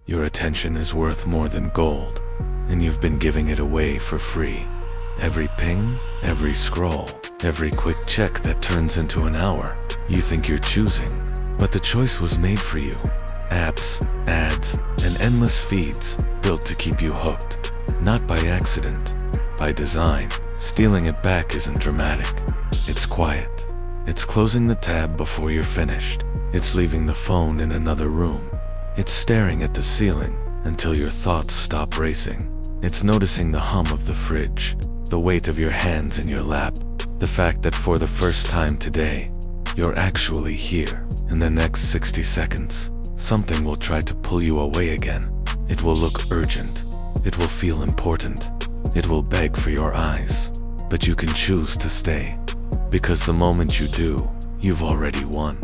Your attention is worth more than gold, and you've been giving it away for free. Every ping, every scroll, every quick check that turns into an hour, you think you're choosing, but the choice was made for you. Apps, ads, and endless feeds built to keep you hooked. Not by accident, by design. Stealing it back isn't dramatic. It's quiet. It's closing the tab before you're finished. It's leaving the phone in another room. It's staring at the ceiling until your thoughts stop racing. It's noticing the hum of the fridge, the weight of your hands in your lap, the fact that for the first time today, you're actually here. In the next 60 seconds, something will try to pull you away again. It will look urgent. It will feel important. It will beg for your eyes. But you can choose to stay. Because the moment you do, you've already won.